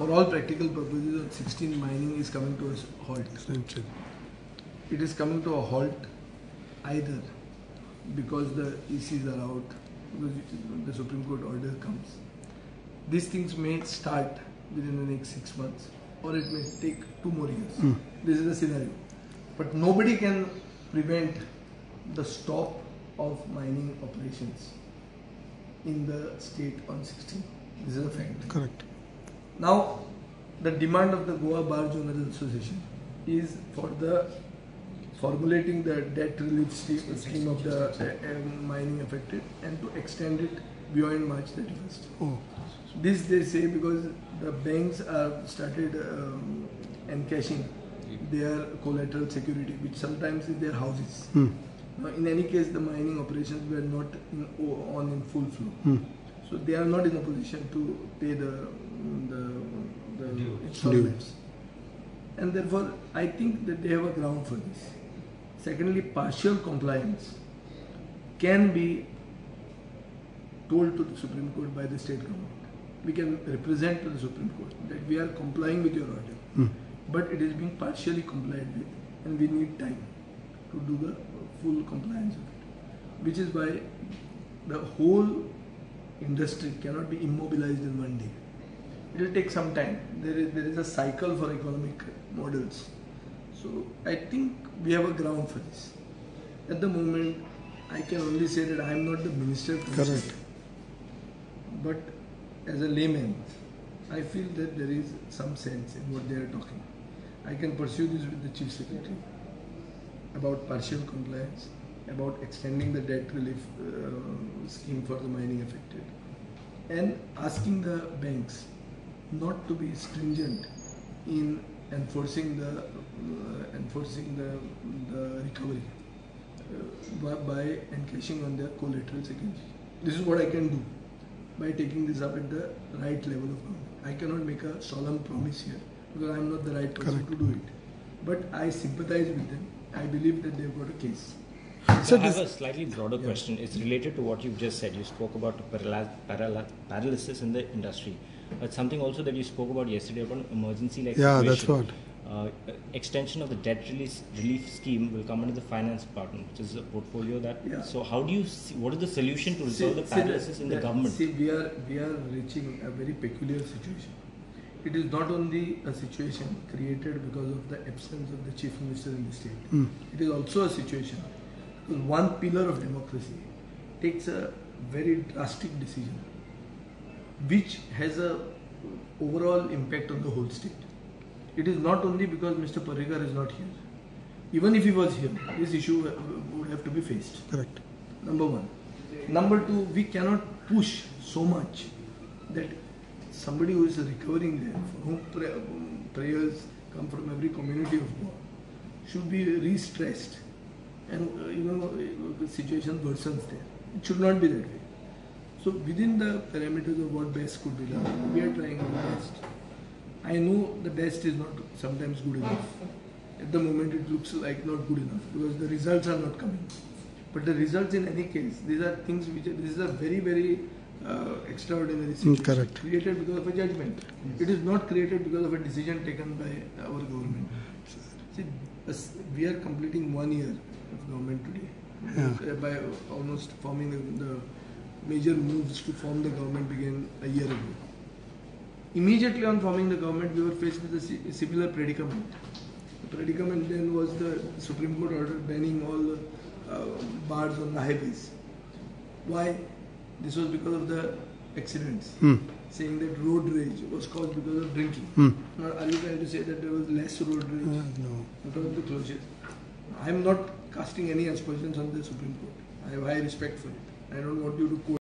for all practical purposes, on 16 mining is coming to a halt. It is coming to a halt either because the ECs are out, because the Supreme Court order comes. These things may start within the next 6 months, or it may take 2 more years. This is the scenario. But nobody can prevent the stop of mining operations in the state on 16. This is a fact. Correct. Now, the demand of the Goa Barge Owners Association is for the formulating the debt relief scheme of the mining affected and to extend it beyond March 31st. Oh. This they say because the banks have started encashing their collateral security, which sometimes is their houses. Now, in any case, the mining operations were not on in full flow. So they are not in a position to pay the installments. And therefore, I think that they have a ground for this. Secondly, partial compliance can be told to the Supreme Court by the state government. We can represent to the Supreme Court that we are complying with your order, but it is being partially complied with, and we need time to do the full compliance of it. Which is why the whole industry cannot be immobilized in one day. It will take some time. There is a cycle for economic models. So I think we have a ground for this. At the moment, I can only say that I am not the minister. Correct. But as a layman, I feel that there is some sense in what they are talking. I can pursue this with the Chief Secretary about partial compliance, about extending the debt relief scheme for the mining affected, and asking the banks not to be stringent in enforcing the recovery by encashing on their collateral security. This is what I can do by taking this up at the right level of government. I cannot make a solemn promise here because I am not the right person to do it. But I sympathize with them. I believe that they've got a case. So I have a slightly broader question. It's related to what you've just said. You spoke about paralysis in the industry. But something also that you spoke about yesterday about emergency-like situation. Yeah, that's what. Extension of the debt relief scheme will come under the finance department, which is a portfolio that. Yeah. So how do you see, what is the solution to resolve the paralysis in the government? See, we are reaching a very peculiar situation. It is not only a situation created because of the absence of the chief minister in the state. It is also a situation because one pillar of democracy takes a very drastic decision, which has a overall impact on the whole state. It is not only because Mr. Parrikar is not here. Even if he was here, this issue would have to be faced. Correct. Number one. Number two, we cannot push so much that somebody who is recovering there, for whom prayers come from every community of Goa, should be re-stressed and the situation worsens there. It should not be that way. So within the parameters of what best could be done, we are trying our best. I know the best is not sometimes good enough. At the moment it looks like not good enough because the results are not coming. But the results in any case, these are things which this is a very, very extraordinary situation created because of a judgment. It is not created because of a decision taken by our government. See, we are completing 1 year of government today by almost forming the major moves to form the government began a year ago. Immediately on forming the government, we were faced with a similar predicament. The predicament then was the Supreme Court order banning all bars on the highways. Why? This was because of the accidents, saying that road rage was caused because of drinking. Now, are you trying to say that there was less road rage No. because of the closures? I am not casting any aspersions on the Supreme Court. I have high respect for it. I don't want you to quote